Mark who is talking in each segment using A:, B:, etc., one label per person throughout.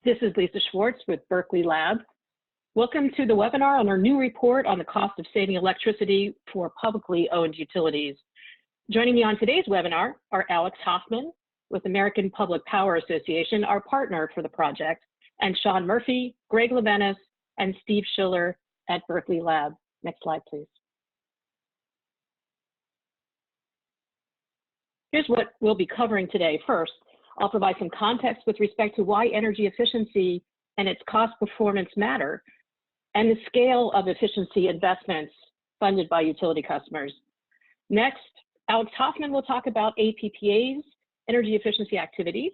A: This is Lisa Schwartz with Berkeley Lab. Welcome to the webinar on our new report on the cost of saving electricity for publicly owned utilities. Joining me on today's webinar are Alex Hoffman with American Public Power Association, our partner for the project, and Sean Murphy, Greg Lebenis, and Steve Schiller at Berkeley Lab. Next slide, please. Here's what we'll be covering today. First, I'll provide some context with respect to why energy efficiency and its cost performance matter, and the scale of efficiency investments funded by utility customers. Next, Alex Hoffman will talk about APPA's energy efficiency activities,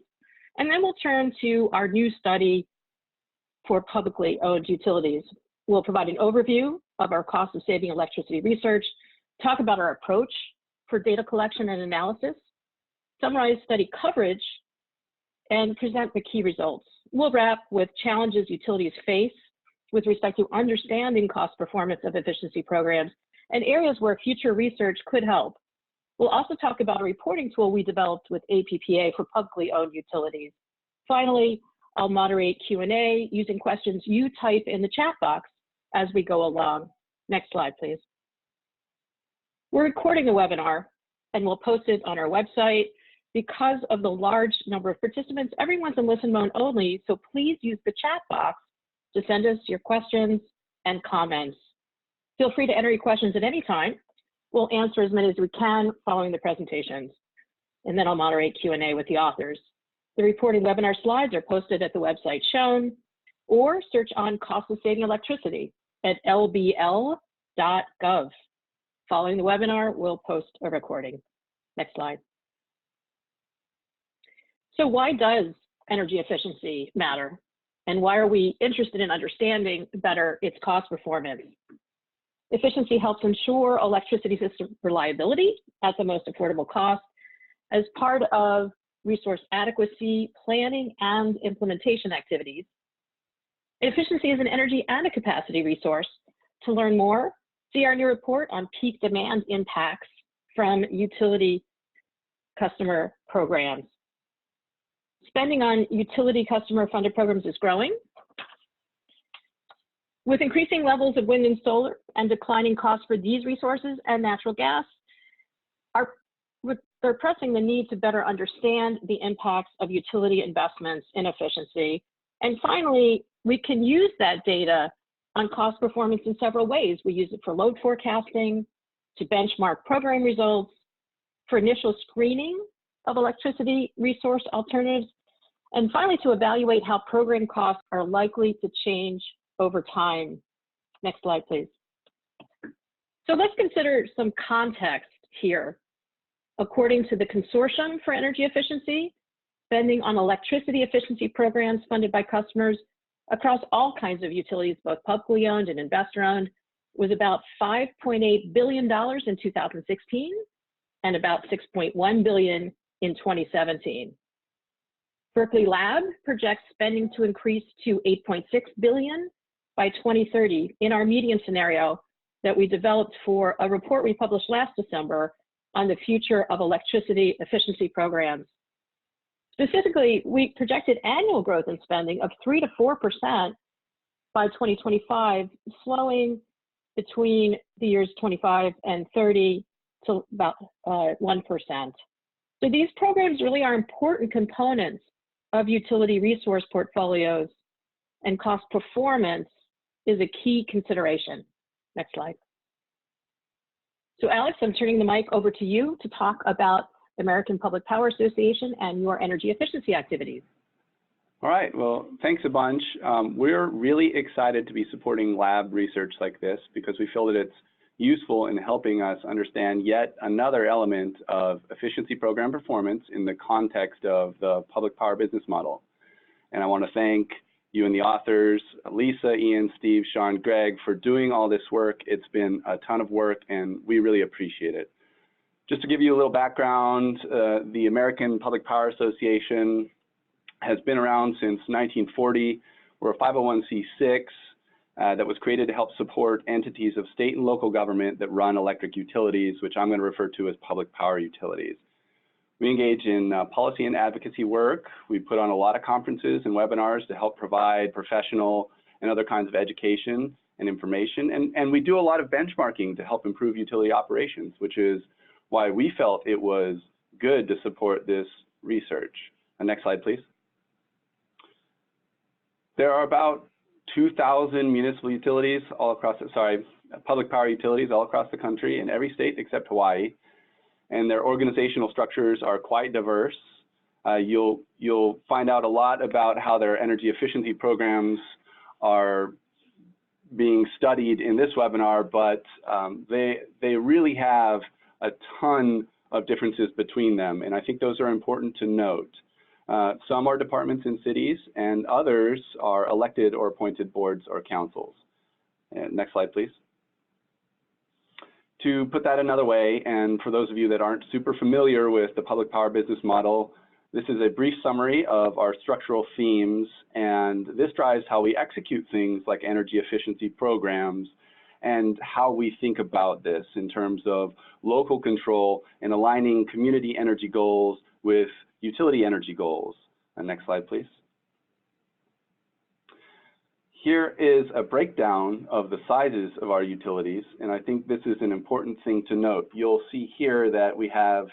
A: and then we'll turn to our new study for publicly owned utilities. We'll provide an overview of our cost of saving electricity research, talk about our approach for data collection and analysis, summarize study coverage, and present the key results. We'll wrap with challenges utilities face with respect to understanding cost performance of efficiency programs and areas where future research could help. We'll also talk about a reporting tool we developed with APPA for publicly owned utilities. Finally, I'll moderate Q&A using questions you type in the chat box as we go along. Next slide, please. We're recording the webinar and we'll post it on our website. Because of the large number of participants, everyone's in listen mode only, so please use the chat box to send us your questions and comments. Feel free to enter your questions at any time. We'll answer as many as we can following the presentations, and then I'll moderate Q&A with the authors. The reporting webinar slides are posted at the website shown, or search on cost of saving electricity at lbnl.gov. Following the webinar, we'll post a recording. Next slide. So why does energy efficiency matter? And why are we interested in understanding better its cost performance? Efficiency helps ensure electricity system reliability at the most affordable cost as part of resource adequacy, planning, and implementation activities. Efficiency is an energy and a capacity resource. To learn more, see our new report on peak demand impacts from utility customer programs. Spending on utility customer-funded programs is growing. With increasing levels of wind and solar and declining costs for these resources and natural gas, they're pressing the need to better understand the impacts of utility investments in efficiency. And finally, we can use that data on cost performance in several ways. We use it for load forecasting, to benchmark program results, for initial screening of electricity resource alternatives, and finally to evaluate how program costs are likely to change over time. Next slide, please. So let's consider some context here. According to the Consortium for Energy Efficiency, spending on electricity efficiency programs funded by customers across all kinds of utilities, both publicly owned and investor-owned, was about $5.8 billion in 2016 and about $6.1 billion in 2017. Berkeley Lab projects spending to increase to $8.6 billion by 2030 in our median scenario that we developed for a report we published last December on the future of electricity efficiency programs. Specifically, we projected annual growth in spending of 3 to 4% by 2025, slowing between the years 25 and 30 to about 1%. So these programs really are important components of utility resource portfolios, and cost performance is a key consideration. Next slide. So Alex, I'm turning the mic over to you to talk about the American Public Power Association and your energy efficiency activities.
B: All right, well, thanks a bunch. We're really excited to be supporting lab research like this because we feel that it's useful in helping us understand yet another element of efficiency program performance in the context of the public power business model. And I want to thank you and the authors, Lisa, Ian, Steve, Sean, Greg, for doing all this work. It's been a ton of work and we really appreciate it. Just to give you a little background, the American Public Power Association has been around since 1940. We're a 501c6 that was created to help support entities of state and local government that run electric utilities, which I'm going to refer to as public power utilities. We engage in policy and advocacy work. We put on a lot of conferences and webinars to help provide professional and other kinds of education and information. And we do a lot of benchmarking to help improve utility operations, which is why we felt it was good to support this research. Next slide, please. There are about 2,000 municipal utilities all across, public power utilities all across the country in every state except Hawaii. And their organizational structures are quite diverse. You'll find out a lot about how their energy efficiency programs are being studied in this webinar, but they really have a ton of differences between them, and I think those are important to note. Some are departments in cities, and others are elected or appointed boards or councils. And next slide, please. To put that another way, and for those of you that aren't super familiar with the public power business model, this is a brief summary of our structural themes, and this drives how we execute things like energy efficiency programs and how we think about this in terms of local control and aligning community energy goals with utility energy goals. And next slide, please. Here is a breakdown of the sizes of our utilities, and I think this is an important thing to note. You'll see here that we have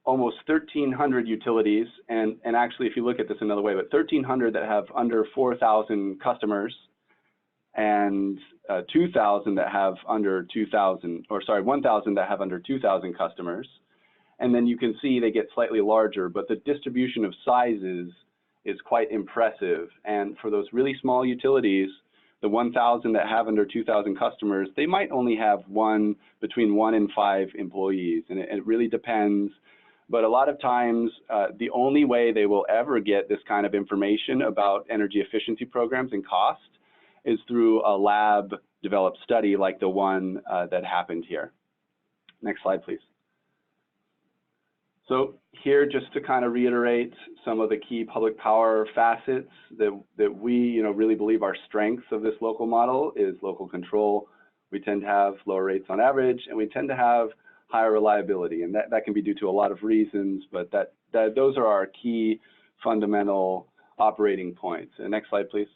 B: almost 1,300 utilities, and actually if you look at this another way, but 1,300 that have under 4,000 customers, and 2,000 that have under 2,000, or sorry, 1,000 that have under 2,000 customers. And then you can see they get slightly larger, but the distribution of sizes is quite impressive. And for those really small utilities, the 1,000 that have under 2,000 customers, they might only have between 1 and 5 employees, and it really depends. But a lot of times, the only way they will ever get this kind of information about energy efficiency programs and cost is through a lab-developed study like the one that happened here. Next slide, please. So here, just to kind of reiterate some of the key public power facets that we really believe are strengths of this local model is local control. We tend to have lower rates on average, and we tend to have higher reliability, and that can be due to a lot of reasons, but those are our key fundamental operating points. And next slide, please.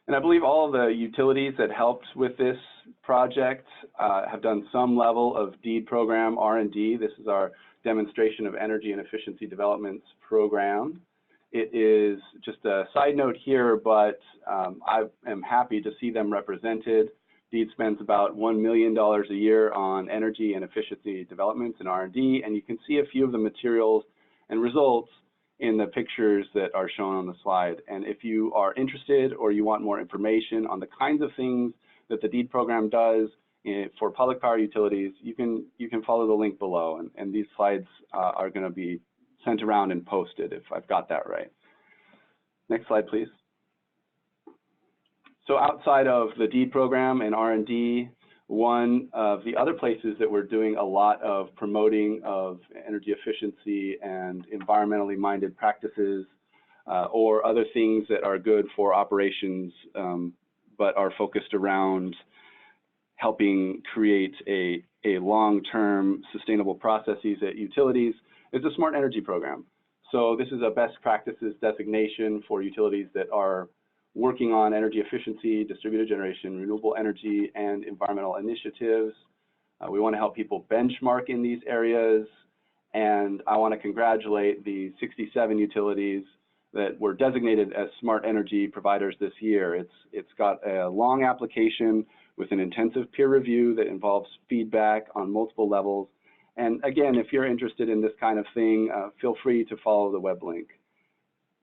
B: And I believe all of the utilities that helped with this project have done some level of DEED program R&D. This is our demonstration of energy and efficiency developments program. It is just a side note here, but I am happy to see them represented. DEED spends about $1 million a year on energy and efficiency developments and R&D, and you can see a few of the materials and results in the pictures that are shown on the slide. And if you are interested or you want more information on the kinds of things that the DEED program does for public power utilities, you can follow the link below, and these slides are going to be sent around and posted if I've got that right. Next slide, please. So outside of the DEED program and R&D, one of the other places that we're doing a lot of promoting of energy efficiency and environmentally minded practices or other things that are good for operations but are focused around helping create a long-term sustainable processes at utilities is the Smart Energy Program. So this is a best practices designation for utilities that are working on energy efficiency, distributed generation, renewable energy, and environmental initiatives. We want to help people benchmark in these areas, and I want to congratulate the 67 utilities that were designated as smart energy providers this year. It's got a long application with an intensive peer review that involves feedback on multiple levels. And again, if you're interested in this kind of thing, feel free to follow the web link.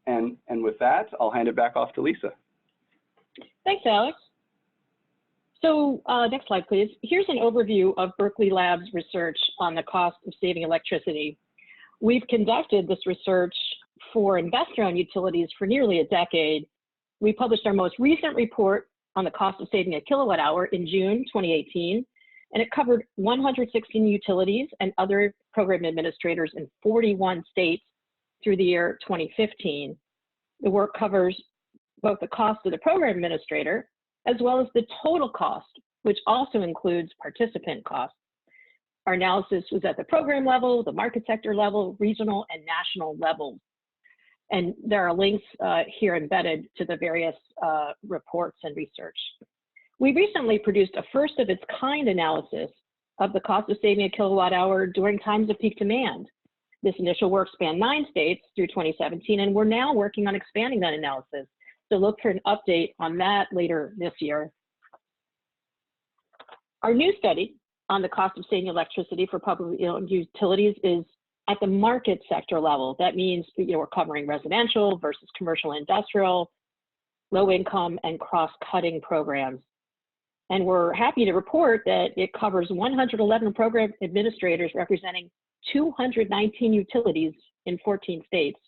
B: And with that, I'll hand it back off to Lisa.
A: Thanks, Alex. So next slide, please. Here's an overview of Berkeley Lab's research on the cost of saving electricity. We've conducted this research for investor-owned utilities for nearly a decade. We published our most recent report on the cost of saving a kilowatt hour in June 2018, and it covered 116 utilities and other program administrators in 41 states through the year 2015. The work covers both the cost of the program administrator as well as the total cost, which also includes participant costs. Our analysis was at the program level, the market sector level, regional and national levels. And there are links here embedded to the various reports and research. We recently produced a first of its kind analysis of the cost of saving a kilowatt hour during times of peak demand. This initial work spanned 9 states through 2017, and we're now working on expanding that analysis. So look for an update on that later this year. Our new study on the cost of saving electricity for publicly owned utilities is at the market sector level. That means we're covering residential versus commercial and industrial, low income, and cross-cutting programs. And we're happy to report that it covers 111 program administrators representing 219 utilities in 14 states.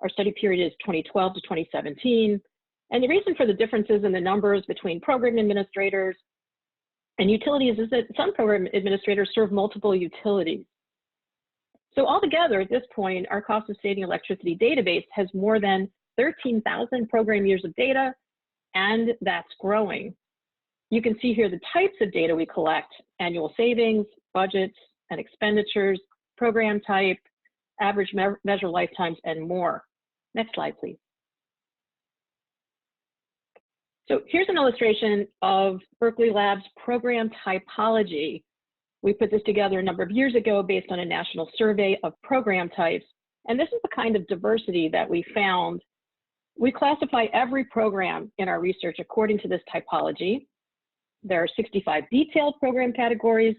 A: Our study period is 2012 to 2017. And the reason for the differences in the numbers between program administrators and utilities is that some program administrators serve multiple utilities. So altogether, at this point, our cost of saving electricity database has more than 13,000 program years of data, and that's growing. You can see here the types of data we collect: annual savings, budgets and expenditures, program type, average measure lifetimes, and more. Next slide, please. So here's an illustration of Berkeley Lab's program typology. We put this together a number of years ago based on a national survey of program types. And this is the kind of diversity that we found. We classify every program in our research according to this typology. There are 65 detailed program categories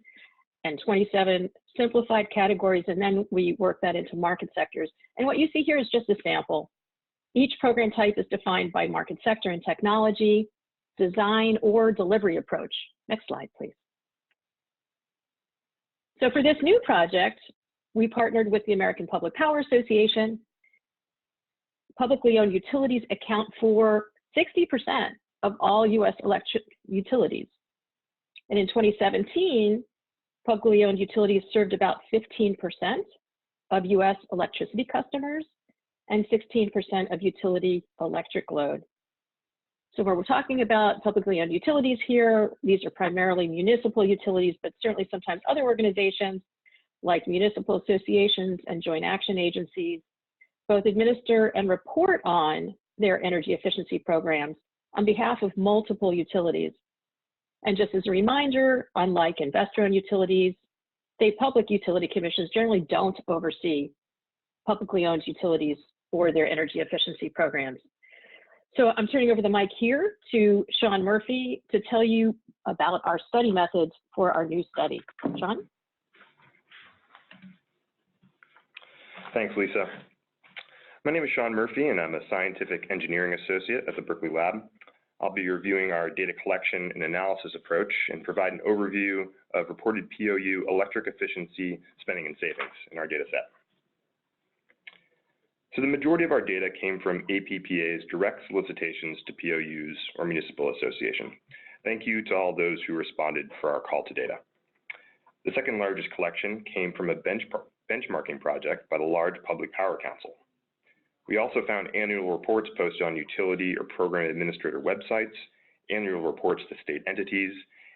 A: and 27 simplified categories, and then we work that into market sectors. And what you see here is just a sample. Each program type is defined by market sector and technology, design, or delivery approach. Next slide, please. So for this new project, we partnered with the American Public Power Association. Publicly owned utilities account for 60% of all U.S. electric utilities. And in 2017, publicly owned utilities served about 15% of U.S. electricity customers and 16% of utility electric load. So when we're talking about publicly owned utilities here, these are primarily municipal utilities, but certainly sometimes other organizations like municipal associations and joint action agencies both administer and report on their energy efficiency programs on behalf of multiple utilities. And just as a reminder, unlike investor-owned utilities, state public utility commissions generally don't oversee publicly owned utilities or their energy efficiency programs. So I'm turning over the mic here to Sean Murphy to tell you about our study methods for our new study. Sean?
C: Thanks, Lisa. My name is Sean Murphy, and I'm a Scientific Engineering Associate at the Berkeley Lab. I'll be reviewing our data collection and analysis approach and provide an overview of reported POU electric efficiency spending and savings in our data set. So the majority of our data came from APPA's direct solicitations to POUs or municipal association. Thank you to all those who responded for our call to data. The second largest collection came from a benchmarking project by the large Public Power Council. We also found annual reports posted on utility or program administrator websites, annual reports to state entities,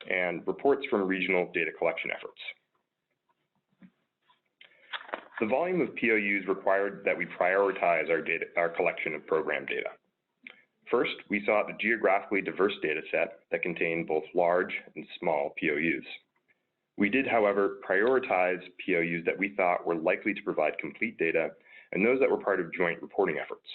C: and reports from regional data collection efforts. The volume of POUs required that we prioritize our collection of program data. First, we sought a geographically diverse data set that contained both large and small POUs. We did, however, prioritize POUs that we thought were likely to provide complete data and those that were part of joint reporting efforts.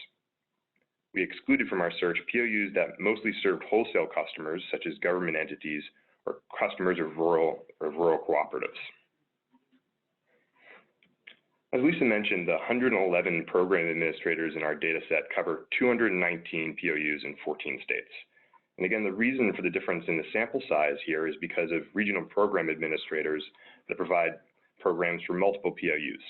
C: We excluded from our search POUs that mostly served wholesale customers, such as government entities or customers of rural cooperatives. As Lisa mentioned, the 111 program administrators in our data set cover 219 POUs in 14 states. And again, the reason for the difference in the sample size here is because of regional program administrators that provide programs for multiple POUs.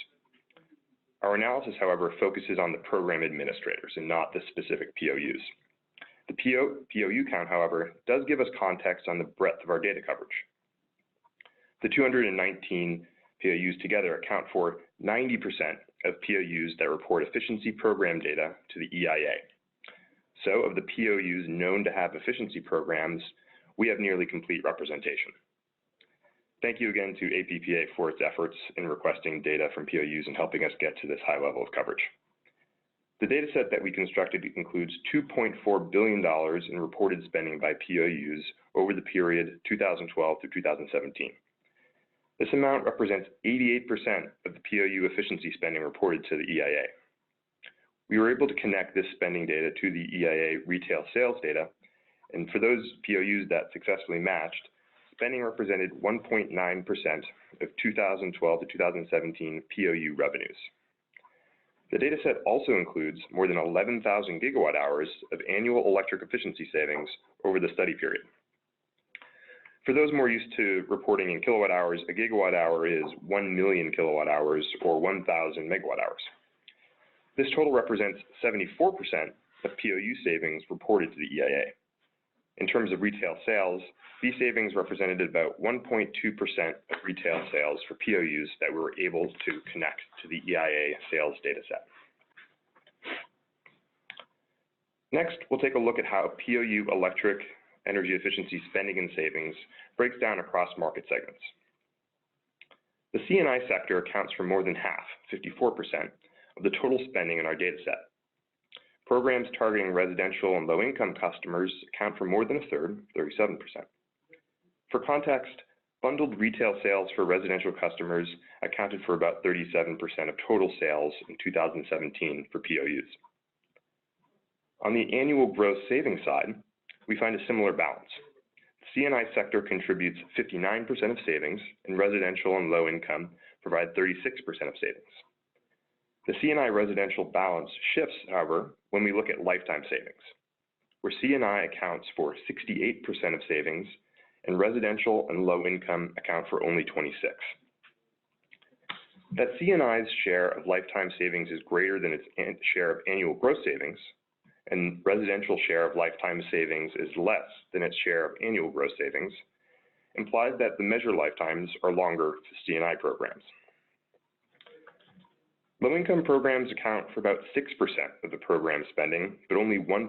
C: Our analysis, however, focuses on the program administrators and not the specific POUs. The POU count, however, does give us context on the breadth of our data coverage. The 219 POUs together account for 90% of POUs that report efficiency program data to the EIA. So of the POUs known to have efficiency programs, we have nearly complete representation. Thank you again to APPA for its efforts in requesting data from POUs and helping us get to this high level of coverage. The data set that we constructed includes $2.4 billion in reported spending by POUs over the period 2012 through 2017. This amount represents 88% of the POU efficiency spending reported to the EIA. We were able to connect this spending data to the EIA retail sales data, and for those POUs that successfully matched, spending represented 1.9% of 2012 to 2017 POU revenues. The dataset also includes more than 11,000 gigawatt hours of annual electric efficiency savings over the study period. For those more used to reporting in kilowatt hours, a gigawatt hour is 1 million kilowatt hours or 1,000 megawatt hours. This total represents 74% of POU savings reported to the EIA. In terms of retail sales, these savings represented about 1.2% of retail sales for POUs that we were able to connect to the EIA sales dataset. Next, we'll take a look at how POU electric energy efficiency spending and savings breaks down across market segments. The C&I sector accounts for more than half, 54%, of the total spending in our dataset. Programs targeting residential and low-income customers account for more than a third, 37%. For context, bundled retail sales for residential customers accounted for about 37% of total sales in 2017 for POUs. On the annual gross savings side, we find a similar balance. The C&I sector contributes 59% of savings, and residential and low income provide 36% of savings. The C&I residential balance shifts, however, when we look at lifetime savings, where C&I accounts for 68% of savings, and residential and low income account for only 26%. That C&I's share of lifetime savings is greater than its share of annual gross savings, and residential share of lifetime savings is less than its share of annual gross savings, implies that the measured lifetimes are longer for C&I programs. Low-income programs account for about 6% of the program spending, but only 1%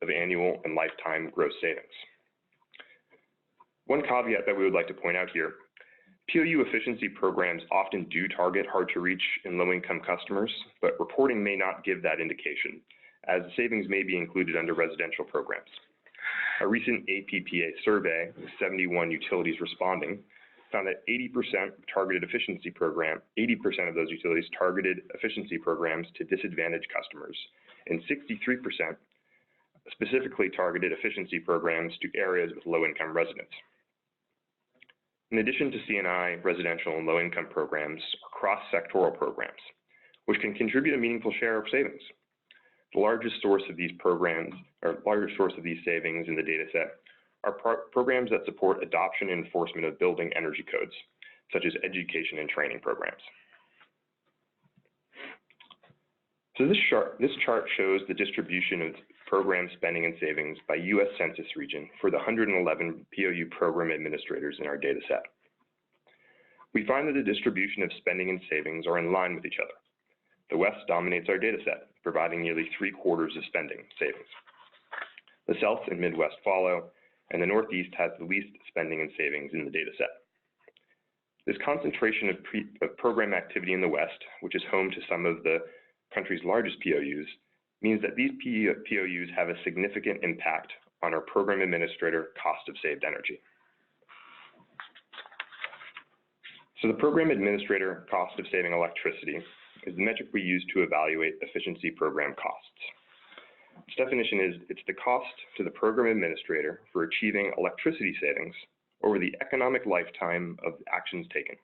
C: of annual and lifetime gross savings. One caveat that we would like to point out here, POU efficiency programs often do target hard-to-reach and low-income customers, but reporting may not give that indication, as savings may be included under residential programs. A recent APPA survey with 71 utilities responding found that 80% of those utilities targeted efficiency programs to disadvantaged customers, and 63% specifically targeted efficiency programs to areas with low-income residents. In addition to C&I, residential, and low-income programs, are cross-sectoral programs, which can contribute a meaningful share of savings. The largest source of these programs, or largest source of these savings in the data set, are programs that support adoption and enforcement of building energy codes, such as education and training programs. So this chart shows the distribution of program spending and savings by U.S. Census region for the 111 POU program administrators in our data set. We find that the distribution of spending and savings are in line with each other. The West dominates our data set, providing nearly 3/4 of spending savings. The South and Midwest follow, and the Northeast has the least spending and savings in the data set. This concentration of program activity in the West, which is home to some of the country's largest POUs, means that these POUs have a significant impact on our program administrator cost of saved energy. So the program administrator cost of saving electricity is the metric we use to evaluate efficiency program costs. Its definition is it's the cost to the program administrator for achieving electricity savings over the economic lifetime of the actions taken,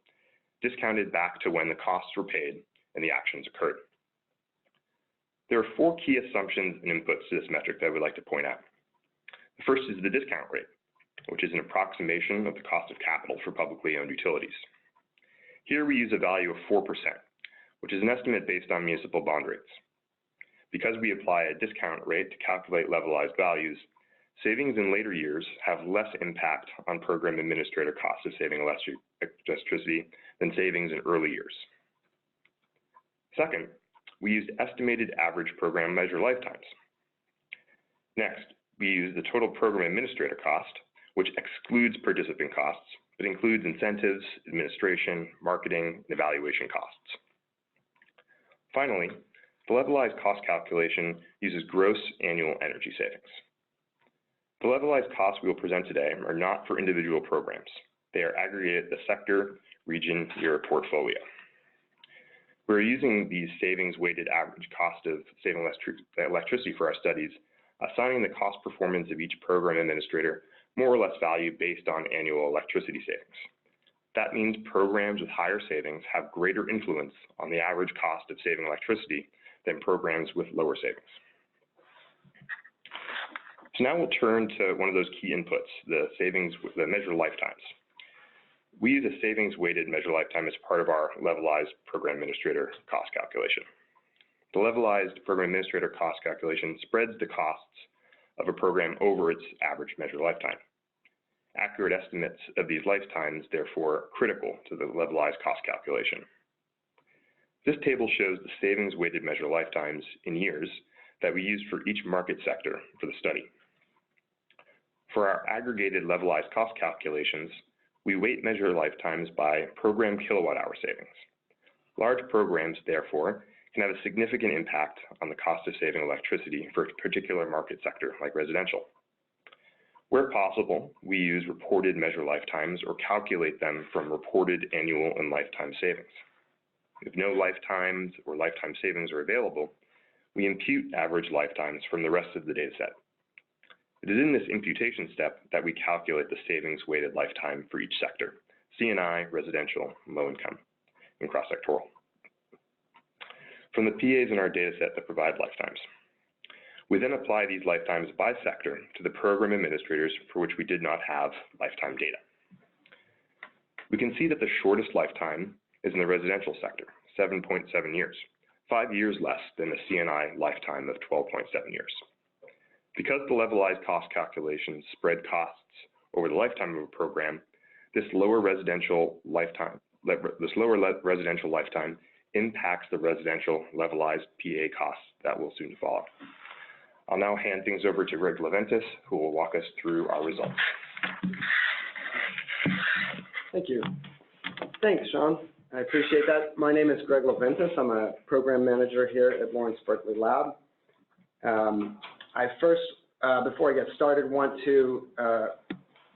C: discounted back to when the costs were paid and the actions occurred. There are 4 key assumptions and inputs to this metric that we'd like to point out. The first is the discount rate, which is an approximation of the cost of capital for publicly owned utilities. Here we use a value of 4%, which is an estimate based on municipal bond rates. Because we apply a discount rate to calculate levelized values, savings in later years have less impact on program administrator costs of saving electricity than savings in early years. Second, we used estimated average program measure lifetimes. Next, we use the total program administrator cost, which excludes participant costs, but includes incentives, administration, marketing, and evaluation costs. Finally, the levelized cost calculation uses gross annual energy savings. The levelized costs we will present today are not for individual programs. They are aggregated at the sector, region, year portfolio. We're using these savings-weighted average cost of saving electricity for our studies, assigning the cost performance of each program administrator more or less value based on annual electricity savings. That means programs with higher savings have greater influence on the average cost of saving electricity than programs with lower savings. So now we'll turn to one of those key inputs, the measure lifetimes. We use a savings-weighted measure lifetime as part of our levelized program administrator cost calculation. The levelized program administrator cost calculation spreads the costs of a program over its average measure lifetime. Accurate estimates of these lifetimes, therefore, are critical to the levelized cost calculation. This table shows the savings-weighted measure lifetimes in years that we used for each market sector for the study. For our aggregated levelized cost calculations, we weight measure lifetimes by program kilowatt-hour savings. Large programs, therefore, can have a significant impact on the cost of saving electricity for a particular market sector, like residential. Where possible, we use reported measure lifetimes or calculate them from reported annual and lifetime savings. If no lifetimes or lifetime savings are available, we impute average lifetimes from the rest of the data set. It is in this imputation step that we calculate the savings-weighted lifetime for each sector, C&I, residential, low income, and cross-sectoral. From the PAs in our data set that provide lifetimes. We then apply these lifetimes by sector to the program administrators for which we did not have lifetime data. We can see that the shortest lifetime is in the residential sector, 7.7 years, 5 years less than the C&I lifetime of 12.7 years. Because the levelized cost calculations spread costs over the lifetime of a program, this lower residential lifetime impacts the residential levelized PA costs that will soon follow. I'll now hand things over to Greg Leventis, who will walk us through our results.
D: Thank you. Thanks, Sean. I appreciate that. My name is Greg Leventis. I'm a program manager here at Lawrence Berkeley Lab. I first, before I get started, want to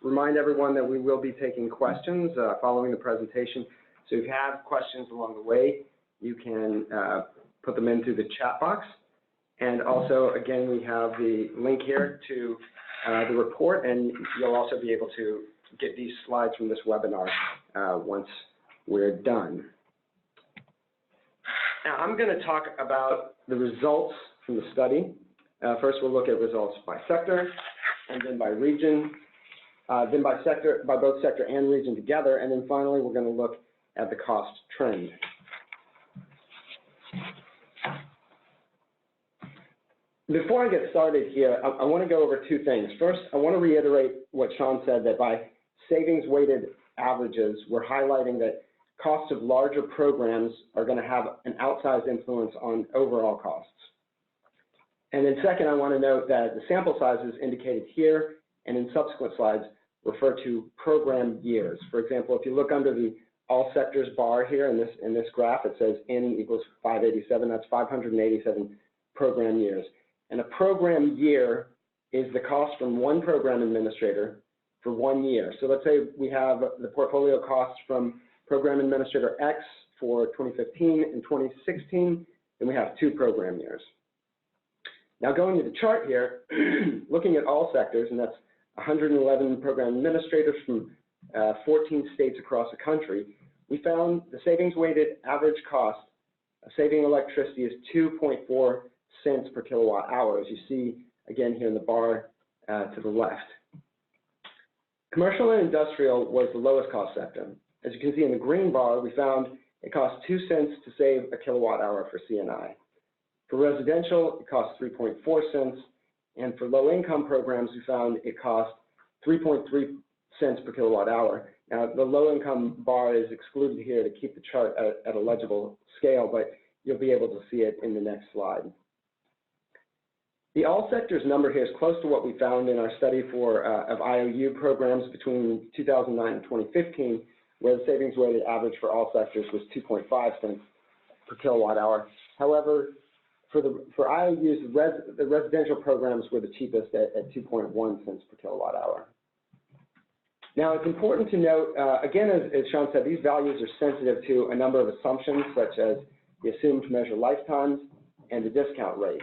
D: remind everyone that we will be taking questions following the presentation. So if you have questions along the way, you can put them in through the chat box. And also, again, we have the link here to the report, and you'll also be able to get these slides from this webinar once we're done. Now, I'm going to talk about the results from the study. First, we'll look at results by sector, and then by region, then by both sector and region together, and then finally, we're going to look at the cost trend. Before I get started here, I want to go over two things. First, I want to reiterate what Sean said, that by savings-weighted averages, we're highlighting that costs of larger programs are going to have an outsized influence on overall costs. And then second, I want to note that the sample sizes indicated here and in subsequent slides refer to program years. For example, if you look under the all sectors bar here in this graph, it says N equals 587. That's 587 program years. And a program year is the cost from one program administrator for 1 year. So let's say we have the portfolio costs from program administrator X for 2015 and 2016, and we have 2 program years. Now going to the chart here, looking at all sectors, and that's 111 program administrators from 14 states across the country, we found the savings-weighted average cost of saving electricity is 2.4 cents per kilowatt hour, as you see again here in the bar to the left. Commercial and industrial was the lowest cost sector. As you can see in the green bar, we found it cost 2 cents to save a kilowatt hour for C&I. For residential, it costs 3.4 cents, and for low-income programs, we found it cost 3.3 cents per kilowatt hour. Now, the low-income bar is excluded here to keep the chart at a legible scale, but you'll be able to see it in the next slide. The all sectors number here is close to what we found in our study for of IOU programs between 2009 and 2015, where the savings weighted average for all sectors was 2.5 cents per kilowatt hour. However, for IOUs, the residential programs were the cheapest at 2.1 cents per kilowatt hour. Now, it's important to note, again, as Sean said, these values are sensitive to a number of assumptions, such as the assumed measure lifetimes and the discount rate.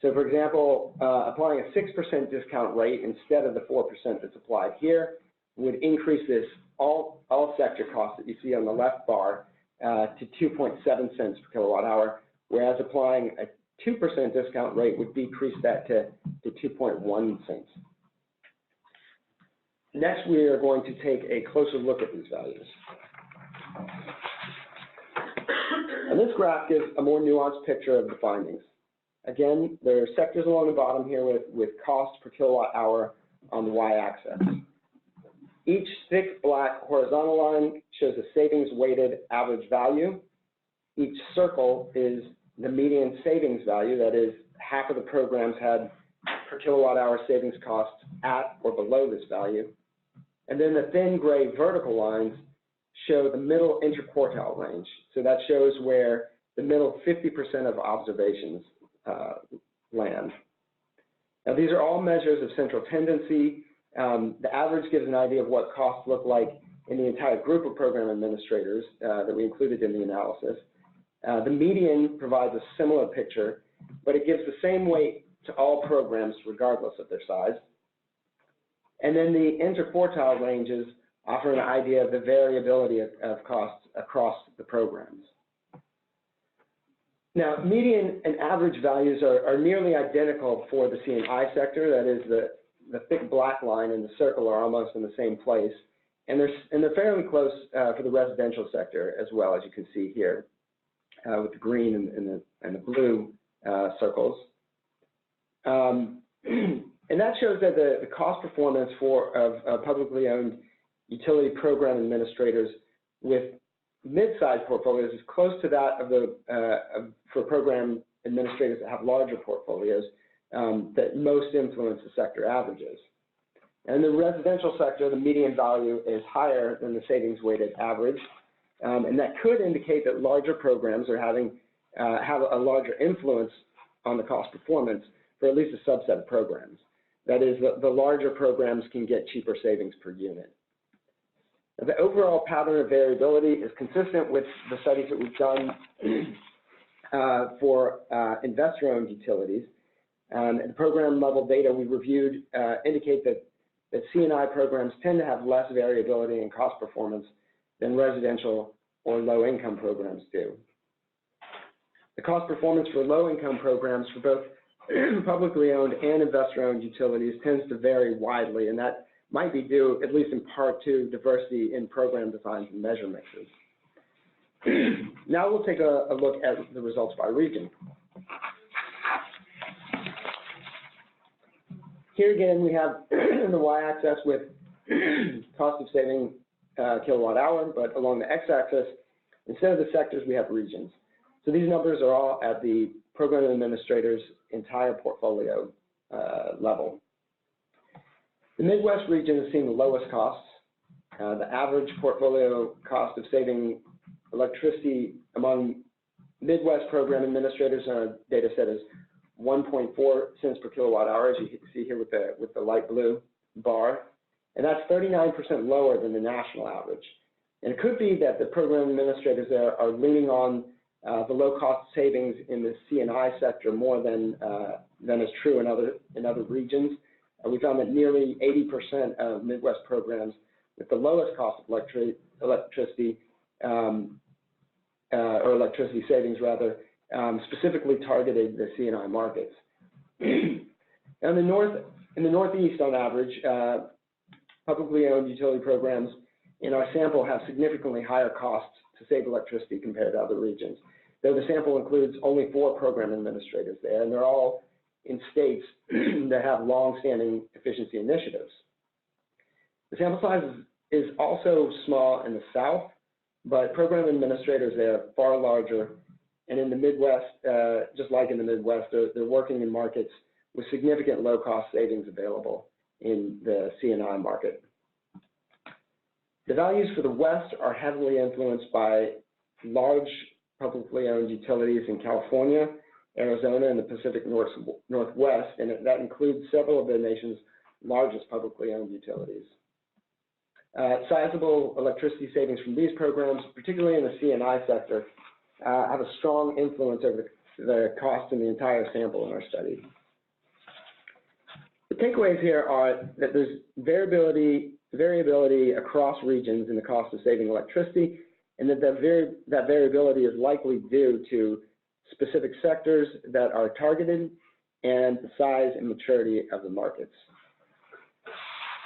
D: So, for example, applying a 6% discount rate instead of the 4% that's applied here would increase this all sector cost that you see on the left bar to 2.7 cents per kilowatt hour, whereas applying a 2% discount rate would decrease that to 2.1 cents. Next, we are going to take a closer look at these values. And this graph gives a more nuanced picture of the findings. Again, there are sectors along the bottom here with cost per kilowatt hour on the y-axis. Each thick black horizontal line shows a savings weighted average value. Each circle is the median savings value, that is, half of the programs had per kilowatt hour savings costs at or below this value. And then the thin gray vertical lines show the middle interquartile range. So that shows where the middle 50% of observations land. Now, these are all measures of central tendency. The average gives an idea of what costs look like in the entire group of program administrators that we included in the analysis. The median provides a similar picture, but it gives the same weight to all programs regardless of their size. And then the interquartile ranges offer an idea of the variability of costs across the programs. Now, median and average values are nearly identical for the C&I sector. That is, the thick black line and the circle are almost in the same place. And they're fairly close for the residential sector as well, as you can see here, with the green and the blue circles. And that shows that the cost performance of publicly owned utility program administrators with mid-sized portfolios is close to that of for program administrators that have larger portfolios that most influence the sector averages. And in the residential sector, the median value is higher than the savings weighted average, and that could indicate that larger programs are have a larger influence on the cost performance for at least a subset of programs. That is, the larger programs can get cheaper savings per unit. The overall pattern of variability is consistent with the studies that we've done for investor-owned utilities. And the program level data we reviewed indicate that C&I programs tend to have less variability in cost performance than residential or low-income programs do. The cost performance for low-income programs for both publicly owned and investor-owned utilities tends to vary widely, and that might be due, at least in part, to diversity in program designs and measure mixes. Now we'll take a look at the results by region. Here again, we have the y-axis with cost of saving kilowatt hour, but along the x-axis, instead of the sectors, we have regions. So these numbers are all at the program administrator's entire portfolio level. The Midwest region has seen the lowest costs. The average portfolio cost of saving electricity among Midwest program administrators in our data set is 1.4 cents per kilowatt hour, as you can see here with the light blue bar. And that's 39% lower than the national average. And it could be that the program administrators there are leaning on the low-cost savings in the C&I sector more than is true in other regions. We found that nearly 80% of Midwest programs with the lowest cost of electricity, or electricity savings rather, specifically targeted the C&I markets. In the Northeast, on average, publicly owned utility programs in our sample have significantly higher costs to save electricity compared to other regions, though the sample includes only 4 program administrators there, and they're all in states that have long-standing efficiency initiatives. The sample size is also small in the South, but program administrators there are far larger, and in the Midwest, just like in the Midwest, they're working in markets with significant low-cost savings available in the C&I market. The values for the West are heavily influenced by large publicly owned utilities in California, Arizona, and the Pacific Northwest, and that includes several of the nation's largest publicly owned utilities. Sizable electricity savings from these programs, particularly in the C&I sector, have a strong influence over the cost in the entire sample in our study. The takeaways here are that there's variability across regions in the cost of saving electricity, and that variability is likely due to specific sectors that are targeted and the size and maturity of the markets.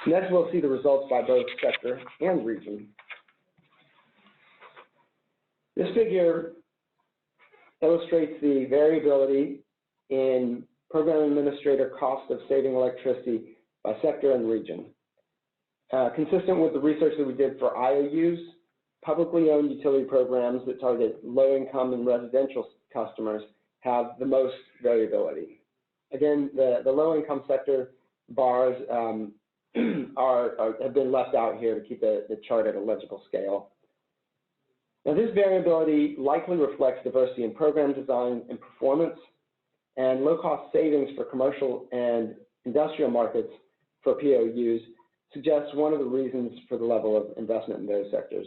D: Next, we'll see the results by both sector and region. This figure illustrates the variability in program administrator cost of saving electricity by sector and region. Consistent with the research that we did for IOUs, publicly owned utility programs that target low-income and residential customers have the most variability. Again, the low-income sector bars have been left out here to keep the chart at a legible scale. Now, this variability likely reflects diversity in program design and performance, and low-cost savings for commercial and industrial markets for POUs suggests one of the reasons for the level of investment in those sectors.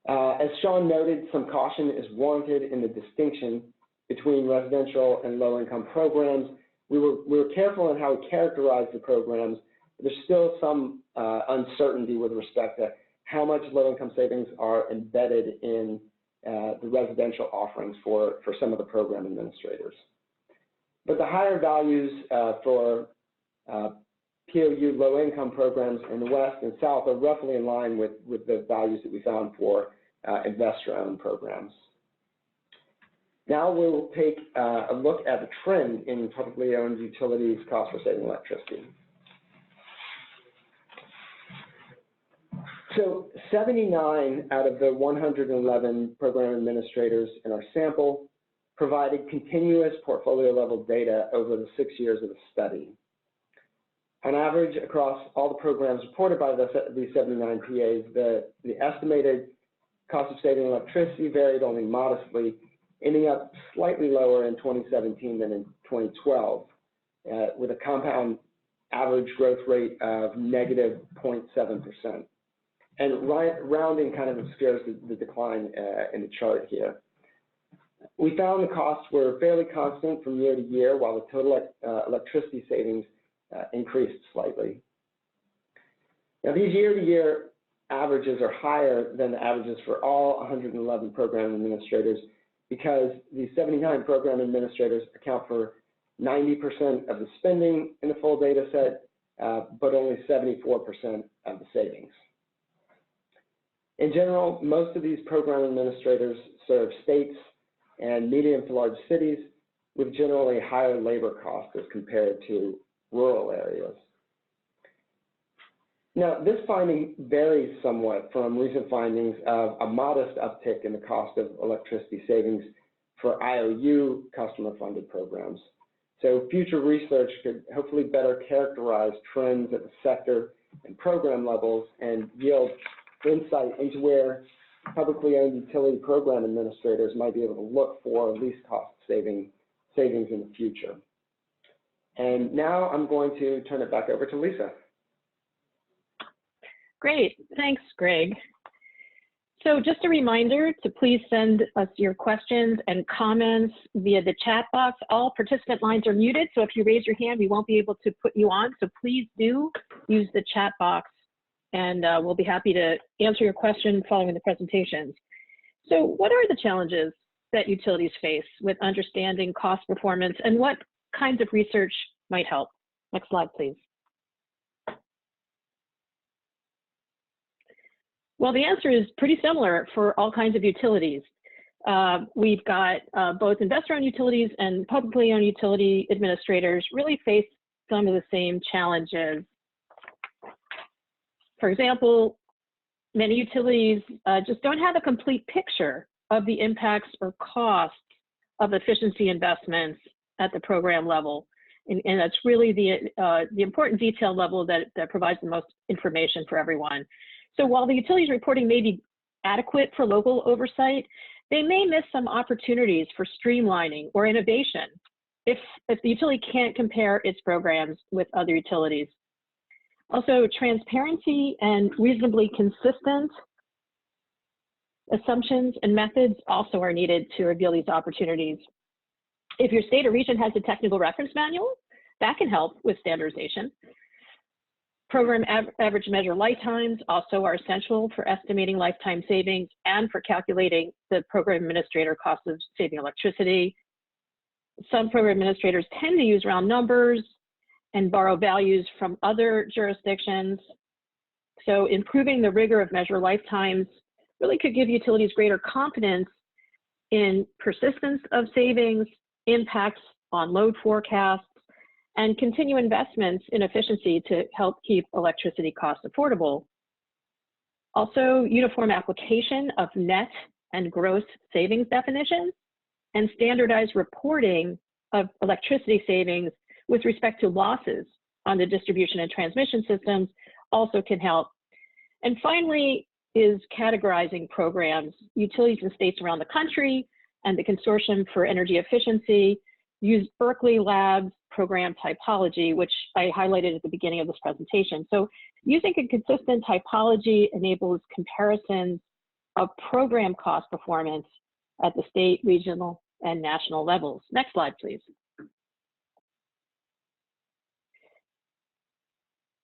D: As Sean noted, some caution is warranted in the distinction between residential and low-income programs. We were careful in how we characterized the programs. There's still some uncertainty with respect to how much low-income savings are embedded in the residential offerings for some of the program administrators. But the higher values for POU low-income programs in the West and South are roughly in line with the values that we found for investor-owned programs. Now we'll take a look at the trend in publicly owned utilities' cost for saving electricity. So 79 out of the 111 program administrators in our sample provided continuous portfolio-level data over the 6 years of the study. On average, across all the programs reported by these 79 PAs, the estimated cost of saving electricity varied only modestly, ending up slightly lower in 2017 than in 2012, with a compound average growth rate of negative 0.7%. And rounding kind of obscures the decline in the chart here. We found the costs were fairly constant from year to year, while the total electricity savings increased slightly. Now, these year-to-year averages are higher than the averages for all 111 program administrators because these 79 program administrators account for 90% of the spending in the full data set, but only 74% of the savings. In general, most of these program administrators serve states and medium to large cities with generally higher labor costs as compared to rural areas. Now, this finding varies somewhat from recent findings of a modest uptick in the cost of electricity savings for IOU customer-funded programs. So future research could hopefully better characterize trends at the sector and program levels and yield insight into where publicly owned utility program administrators might be able to look for least cost savings in the future. And now I'm going to turn it back over to Lisa.
A: Great, thanks, Greg. So just a reminder to please send us your questions and comments via the chat box. All participant lines are muted, so if you raise your hand, we won't be able to put you on. So please do use the chat box, and we'll be happy to answer your question following the presentations. So what are the challenges that utilities face with understanding cost performance, and what kinds of research might help? Next slide, please. Well, the answer is pretty similar for all kinds of utilities. We've got both investor-owned utilities and publicly owned utility administrators really face some of the same challenges. For example, many utilities just don't have a complete picture of the impacts or costs of efficiency investments at the program level. And that's really the important detail level that provides the most information for everyone. So while the utilities reporting may be adequate for local oversight, they may miss some opportunities for streamlining or innovation if the utility can't compare its programs with other utilities. Also, transparency and reasonably consistent assumptions and methods also are needed to reveal these opportunities. If your state or region has a technical reference manual, that can help with standardization. Program average measure lifetimes also are essential for estimating lifetime savings and for calculating the program administrator cost of saving electricity. Some program administrators tend to use round numbers and borrow values from other jurisdictions. So improving the rigor of measure lifetimes really could give utilities greater confidence in persistence of savings, impacts on load forecasts, and continue investments in efficiency to help keep electricity costs affordable. Also, uniform application of net and gross savings definitions and standardized reporting of electricity savings with respect to losses on the distribution and transmission systems also can help. And finally is categorizing programs. Utilities in states around the country and the Consortium for Energy Efficiency use Berkeley Lab's program Typology, which I highlighted at the beginning of this presentation. So using a consistent typology enables comparisons of program cost performance at the state, regional, and national levels. Next slide, please.